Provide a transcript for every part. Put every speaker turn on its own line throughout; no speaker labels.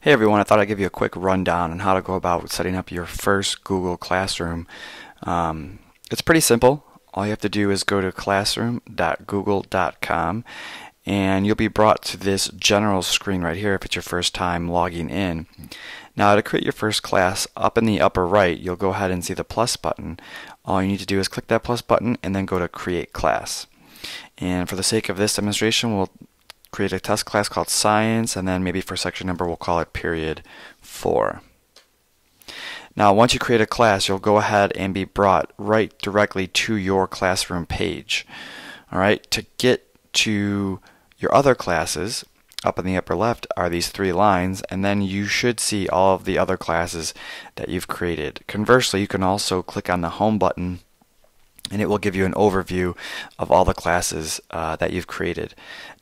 Hey everyone, I thought I'd give you a quick rundown on how to go about setting up your first Google Classroom. It's pretty simple. All you have to do is go to classroom.google.com and you'll be brought to this general screen right here if it's your first time logging in. Now to create your first class, up in the upper right you'll go ahead and see the plus button. All you need to do is click that plus button and then go to Create Class. And for the sake of this demonstration, we'll create a test class called Science, and then maybe for section number we'll call it Period 4. Now once you create a class, you'll go ahead and be brought right directly to your classroom page. Alright, to get to your other classes, up in the upper left are these three lines, and then you should see all of the other classes that you've created. Conversely, you can also click on the Home button and it will give you an overview of all the classes that you've created.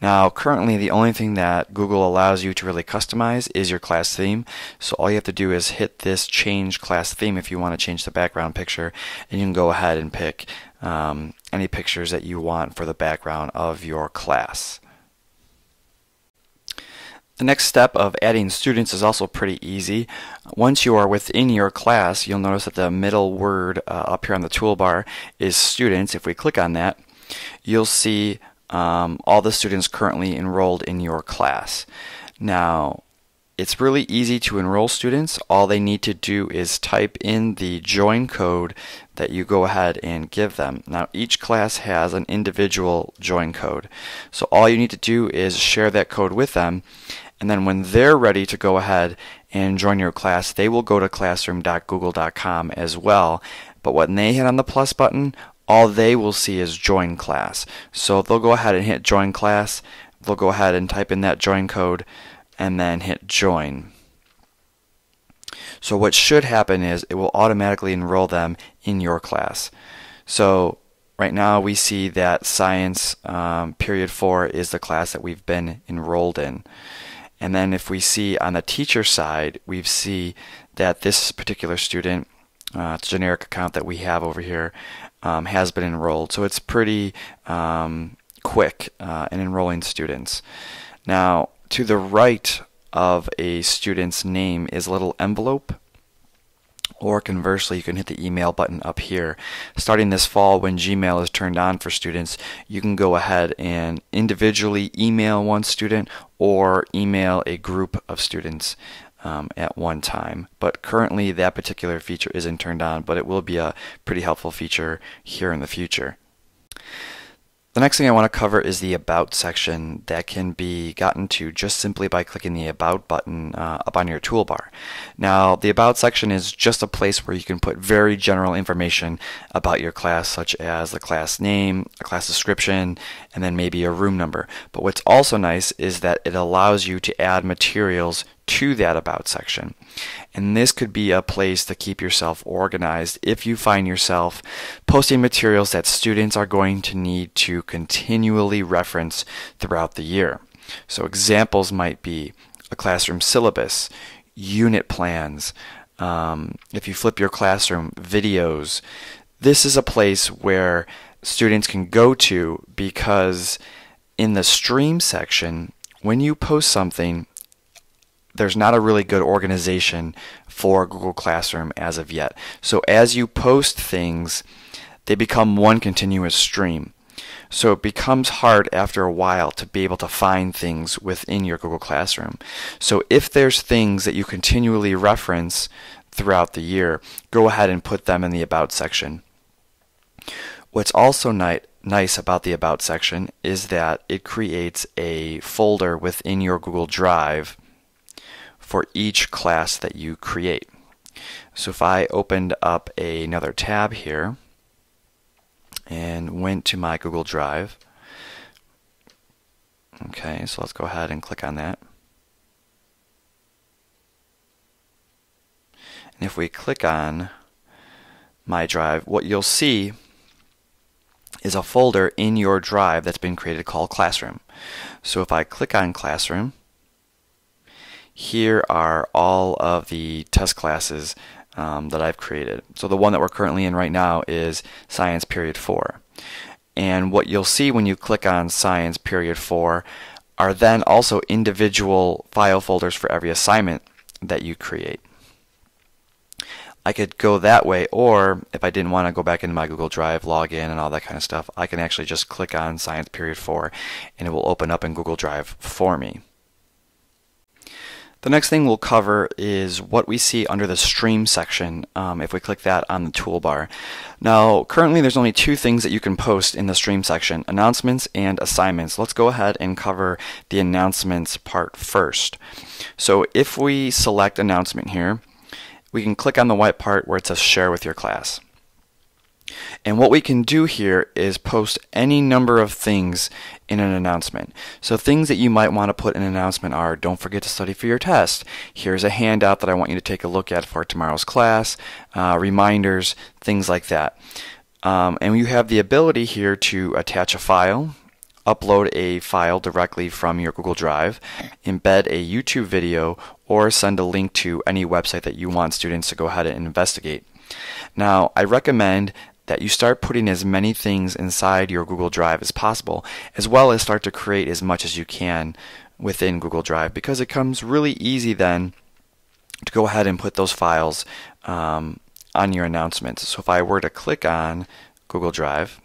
Now currently the only thing that Google allows you to really customize is your class theme, so all you have to do is hit this change class theme if you want to change the background picture, and you can go ahead and pick any pictures that you want for the background of your class. The next step of adding students is also pretty easy. Once you are within your class, you'll notice that the middle word up here on the toolbar is students. If we click on that, you'll see all the students currently enrolled in your class. Now, it's really easy to enroll students. All they need to do is type in the join code that you go ahead and give them. Now each class has an individual join code. So all you need to do is share that code with them, and then when they're ready to go ahead and join your class, they will go to classroom.google.com as well. But when they hit on the plus button, all they will see is join class. So they'll go ahead and hit join class, they'll go ahead and type in that join code, and then hit join. So what should happen is it will automatically enroll them in your class. So right now we see that Science Period 4 is the class that we've been enrolled in. And then if we see on the teacher side, we see that this particular student, it's a generic account that we have over here, has been enrolled. So it's pretty quick in enrolling students. Now to the right of a student's name is a little envelope, or conversely you can hit the email button up here. Starting this fall, when Gmail is turned on for students, you can go ahead and individually email one student or email a group of students at one time. But currently that particular feature isn't turned on, but it will be a pretty helpful feature here in the future. The next thing I want to cover is the About section that can be gotten to just simply by clicking the About button up on your toolbar. Now, the About section is just a place where you can put very general information about your class, such as the class name, a class description, and then maybe a room number. But what's also nice is that it allows you to add materials to that About section. And this could be a place to keep yourself organized if you find yourself posting materials that students are going to need to continually reference throughout the year. So examples might be a classroom syllabus, unit plans, if you flip your classroom, videos. This is a place where students can go to, because in the stream section, when you post something, there's not a really good organization for Google Classroom as of yet. So as you post things, they become one continuous stream. So it becomes hard after a while to be able to find things within your Google Classroom. So if there's things that you continually reference throughout the year, go ahead and put them in the About section. What's also nice about the About section is that it creates a folder within your Google Drive for each class that you create. So if I opened up another tab here and went to my Google Drive, okay, so let's go ahead and click on that. And if we click on my drive, what you'll see is a folder in your drive that's been created called Classroom. So if I click on Classroom, here are all of the test classes that I've created. So the one that we're currently in right now is Science Period 4. And what you'll see when you click on Science Period 4 are then also individual file folders for every assignment that you create. I could go that way, or if I didn't want to go back into my Google Drive, log in and all that kind of stuff, I can actually just click on Science Period 4 and it will open up in Google Drive for me. The next thing we'll cover is what we see under the Stream section if we click that on the toolbar. Now, currently there's only two things that you can post in the Stream section, announcements and assignments. Let's go ahead and cover the announcements part first. So if we select announcement here, we can click on the white part where it says share with your class. And what we can do here is post any number of things in an announcement. So things that you might want to put in an announcement are, don't forget to study for your test. Here's a handout that I want you to take a look at for tomorrow's class, reminders, things like that. And you have the ability here to attach a file, upload a file directly from your Google Drive, embed a YouTube video, or send a link to any website that you want students to go ahead and investigate. Now, I recommend that you start putting as many things inside your Google Drive as possible, as well as start to create as much as you can within Google Drive, because it comes really easy then to go ahead and put those files on your announcements. So if I were to click on Google Drive,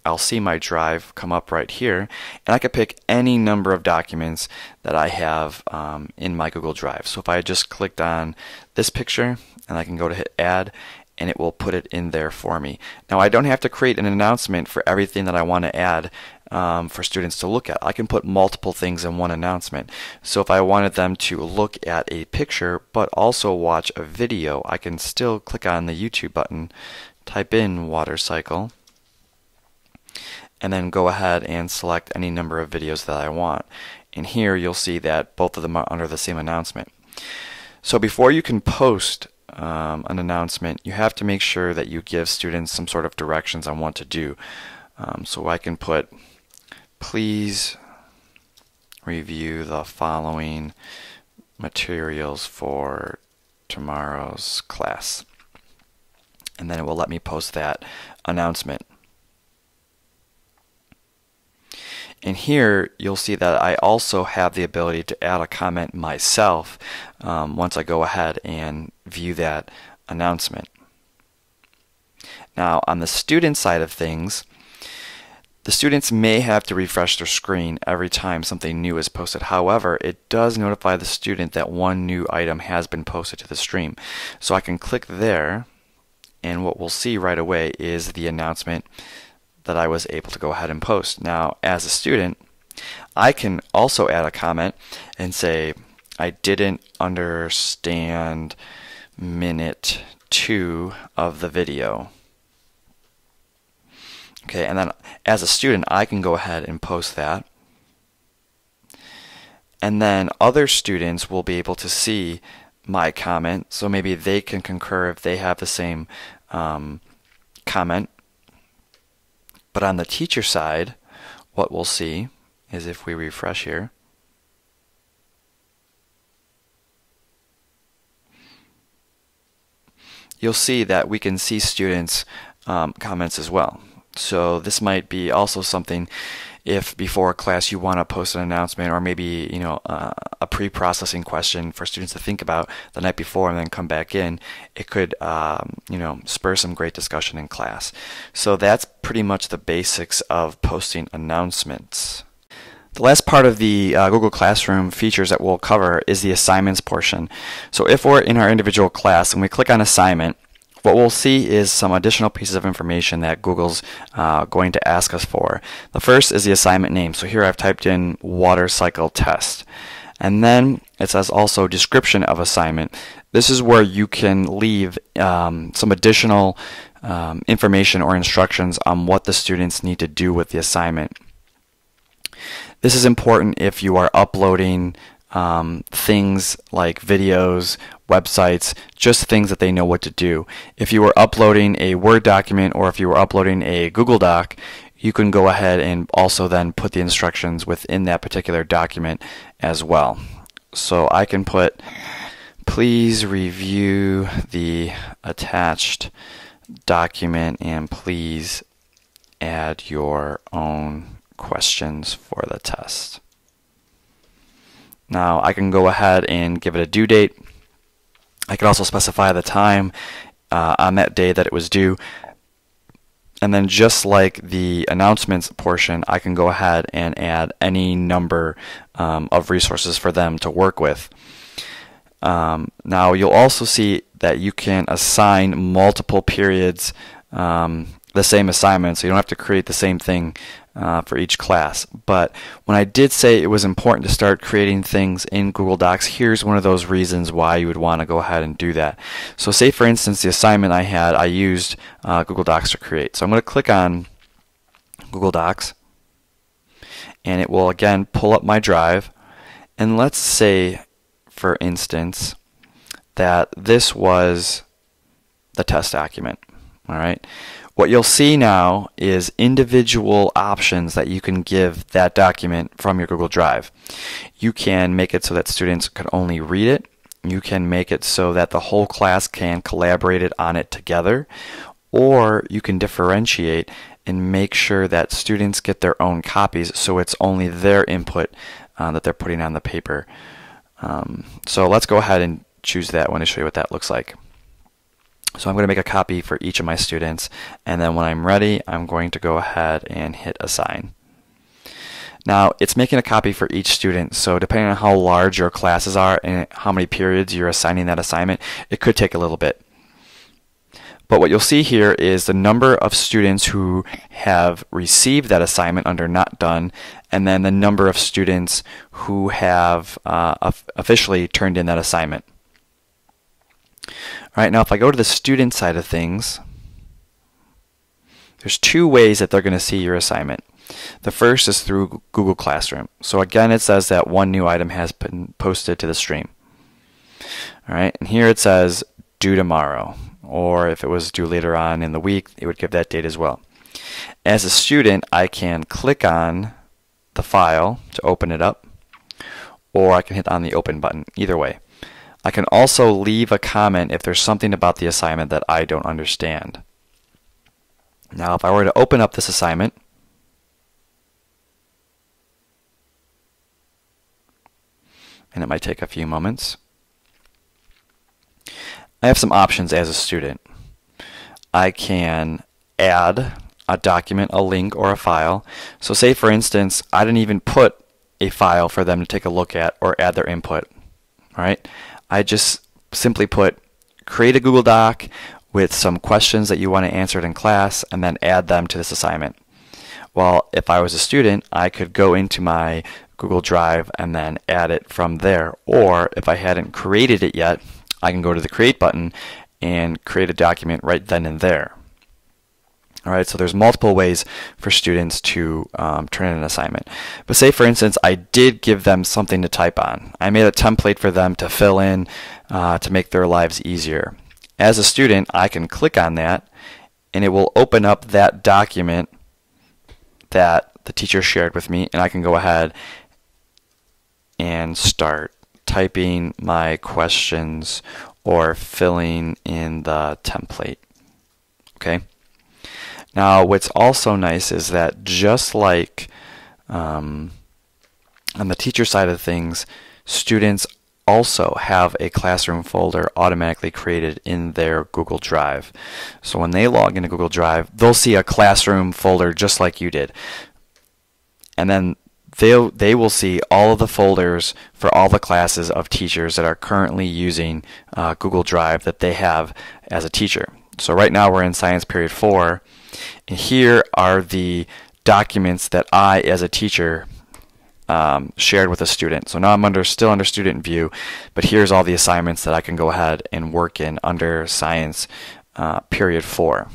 I'll see my drive come up right here, and I could pick any number of documents that I have in my Google Drive. So if I just clicked on this picture, and I can go to hit add, and it will put it in there for me. Now, I don't have to create an announcement for everything that I want to add for students to look at. I can put multiple things in one announcement. So if I wanted them to look at a picture but also watch a video, I can still click on the YouTube button, type in water cycle, and then go ahead and select any number of videos that I want. And here you'll see that both of them are under the same announcement. So before you can post an announcement, you have to make sure that you give students some sort of directions on what to do. So I can put, please review the following materials for tomorrow's class. And then it will let me post that announcement. And here you'll see that I also have the ability to add a comment myself once I go ahead and view that announcement. Now, on the student side of things, the students may have to refresh their screen every time something new is posted. However, it does notify the student that one new item has been posted to the stream. So I can click there, and what we'll see right away is the announcement that I was able to go ahead and post. Now, as a student, I can also add a comment and say, I didn't understand minute 2 of the video. Okay, and then as a student, I can go ahead and post that. And then other students will be able to see my comment, so maybe they can concur if they have the same comment. But on the teacher side, what we'll see is if we refresh here, you'll see that we can see students' comments as well. So this might be also something if before a class you want to post an announcement, or maybe a pre-processing question for students to think about the night before and then come back in, it could spur some great discussion in class. So that's pretty much the basics of posting announcements. The last part of the Google Classroom features that we'll cover is the assignments portion. So if we're in our individual class and we click on assignment, what we'll see is some additional pieces of information that Google's going to ask us for. The first is the assignment name. So here I've typed in water cycle test. And then it says also description of assignment. This is where you can leave some additional information or instructions on what the students need to do with the assignment. This is important if you are uploading things like videos, websites, just things that they know what to do. If you are uploading a Word document or if you are uploading a Google Doc, you can go ahead and also then put the instructions within that particular document as well. So I can put, please review the attached document and please add your own questions for the test. Now I can go ahead and give it a due date, I could also specify the time on that day that it was due. And then just like the announcements portion, I can go ahead and add any number of resources for them to work with. Now you'll also see that you can assign multiple periods the same assignment, so you don't have to create the same thing for each class. But when I did say it was important to start creating things in Google Docs, here's one of those reasons why you would want to go ahead and do that. So say for instance the assignment I had, I used Google Docs to create. So I'm going to click on Google Docs, and it will again pull up my drive. And let's say for instance that this was the test document. All right. What you'll see now is individual options that you can give that document from your Google Drive. You can make it so that students can only read it. You can make it so that the whole class can collaborate on it together. Or you can differentiate and make sure that students get their own copies, so it's only their input that they're putting on the paper. So let's go ahead and choose that one to show you what that looks like. So I'm going to make a copy for each of my students, and then when I'm ready, I'm going to go ahead and hit assign. Now it's making a copy for each student, so depending on how large your classes are and how many periods you're assigning that assignment, it could take a little bit. But what you'll see here is the number of students who have received that assignment under not done, and then the number of students who have officially turned in that assignment. All right, now if I go to the student side of things, there's two ways that they're going to see your assignment. The first is through Google Classroom. So again, it says that one new item has been posted to the stream. All right, and here it says due tomorrow, or if it was due later on in the week, it would give that date as well. As a student, I can click on the file to open it up, or I can hit on the open button, either way. I can also leave a comment if there's something about the assignment that I don't understand. Now if I were to open up this assignment, and it might take a few moments, I have some options as a student. I can add a document, a link, or a file. So say for instance, I didn't even put a file for them to take a look at or add their input. All right? I just simply put create a Google Doc with some questions that you want to answer in class and then add them to this assignment. Well, if I was a student, I could go into my Google Drive and then add it from there. Or if I hadn't created it yet, I can go to the create button and create a document right then and there. All right, so there's multiple ways for students to turn in an assignment. But say, for instance, I did give them something to type on. I made a template for them to fill in to make their lives easier. As a student, I can click on that, and it will open up that document that the teacher shared with me, and I can go ahead and start typing my questions or filling in the template. Okay. Now, what's also nice is that just like on the teacher side of things, students also have a classroom folder automatically created in their Google Drive. So when they log into Google Drive, they'll see a classroom folder just like you did. And then they will see all of the folders for all the classes of teachers that are currently using Google Drive that they have as a teacher. So right now we're in Science Period 4. And here are the documents that I, as a teacher, shared with a student. So now I'm still under student view, but here's all the assignments that I can go ahead and work in under Science Period 4.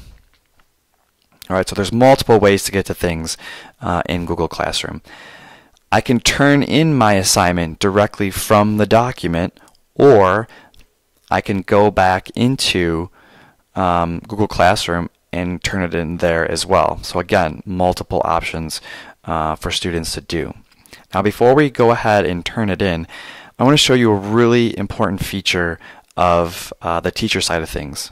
All right, so there's multiple ways to get to things in Google Classroom. I can turn in my assignment directly from the document, or I can go back into Google Classroom and turn it in there as well. So again, multiple options for students to do. Now before we go ahead and turn it in, I want to show you a really important feature of the teacher side of things.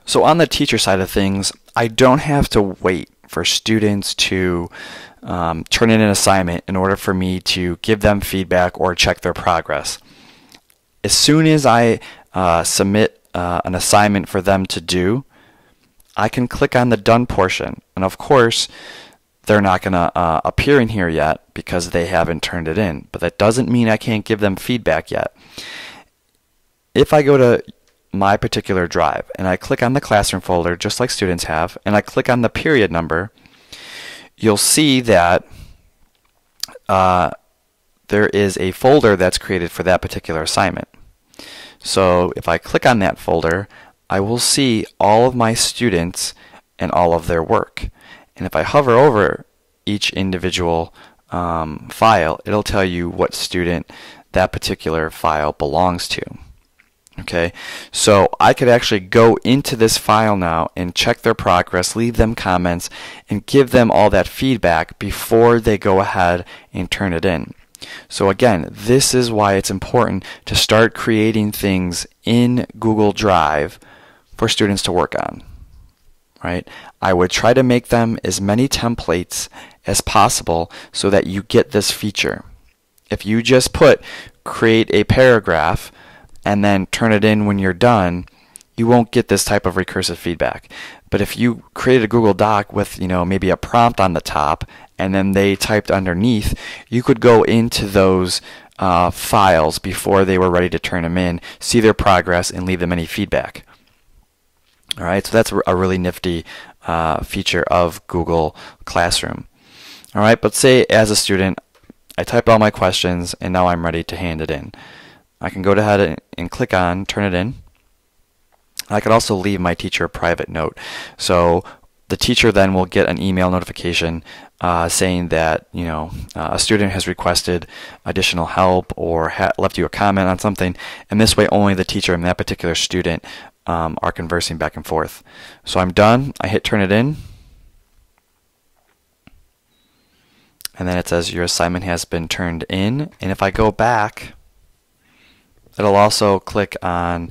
So on the teacher side of things, I don't have to wait for students to turn in an assignment in order for me to give them feedback or check their progress. as soon as I submit an assignment for them to do, I can click on the done portion. And of course, they're not going to appear in here yet because they haven't turned it in. But that doesn't mean I can't give them feedback yet. If I go to my particular drive and I click on the classroom folder, just like students have, and I click on the period number, you'll see that there is a folder that's created for that particular assignment. So if I click on that folder, I will see all of my students and all of their work. And if I hover over each individual file, it'll tell you what student that particular file belongs to. Okay, so I could actually go into this file now and check their progress, leave them comments, and give them all that feedback before they go ahead and turn it in. So again, this is why it's important to start creating things in Google Drive for students to work on. Right? I would try to make them as many templates as possible so that you get this feature. If you just put create a paragraph and then turn it in when you're done, you won't get this type of recursive feedback. But if you created a Google Doc with, maybe a prompt on the top and then they typed underneath, you could go into those files before they were ready to turn them in, see their progress, and leave them any feedback. All right, so that's a really nifty feature of Google Classroom. All right, but say as a student, I typed all my questions and now I'm ready to hand it in. I can go ahead and click on turn it in. I could also leave my teacher a private note. So the teacher then will get an email notification saying that a student has requested additional help or left you a comment on something, and this way only the teacher and that particular student are conversing back and forth. So I'm done. I hit turn it in, and then it says your assignment has been turned in. And if I go back, it'll also click on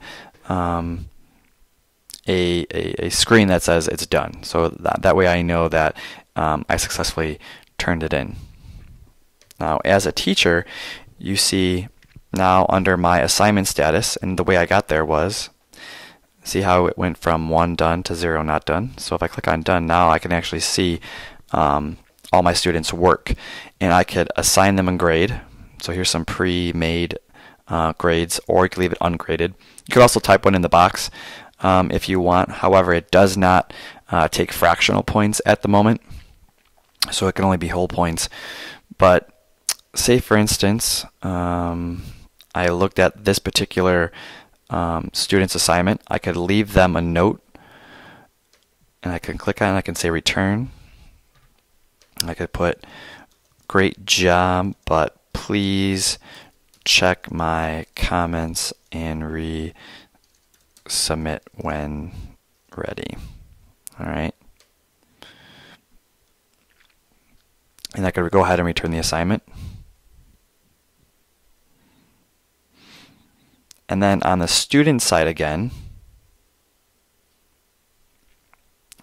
a screen that says it's done. So that way I know that I successfully turned it in. Now as a teacher, you see now under my assignment status, and the way I got there was, see how it went from 1 done to 0 not done. So if I click on done now, I can actually see all my students' work, and I could assign them a grade. So here's some pre-made grades, or you can leave it ungraded. You could also type one in the box if you want. However, it does not take fractional points at the moment, so it can only be whole points. But say for instance, I looked at this particular student's assignment. I could leave them a note, and I can click on it. I can say return. I could put great job, but please check my comments and resubmit when ready. All right. And I could go ahead and return the assignment. And then on the student side again,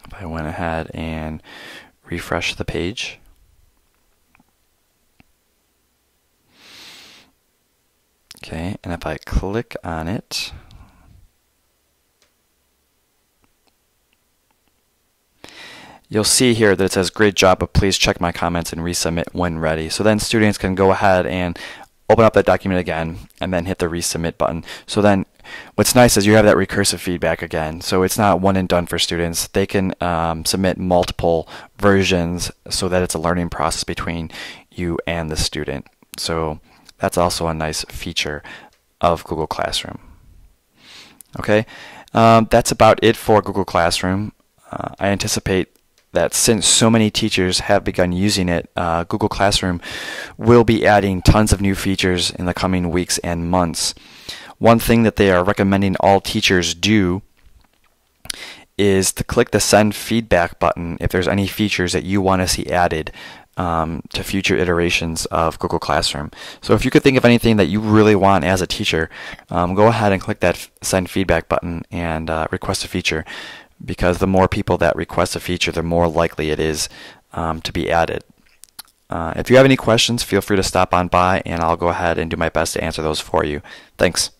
if I went ahead and refresh the page, okay, and if I click on it, you'll see here that it says great job, but please check my comments and resubmit when ready. So then students can go ahead and open up that document again and then hit the resubmit button. So then what's nice is you have that recursive feedback again. So it's not one and done for students. They can submit multiple versions so that it's a learning process between you and the student. So that's also a nice feature of Google Classroom. Okay, that's about it for Google Classroom. I anticipate that since so many teachers have begun using it, Google Classroom will be adding tons of new features in the coming weeks and months. One thing that they are recommending all teachers do is to click the send feedback button if there's any features that you want to see added to future iterations of Google Classroom. So if you could think of anything that you really want as a teacher, go ahead and click that send feedback button and request a feature, because the more people that request a feature, the more likely it is to be added. If you have any questions, feel free to stop on by and I'll go ahead and do my best to answer those for you. Thanks.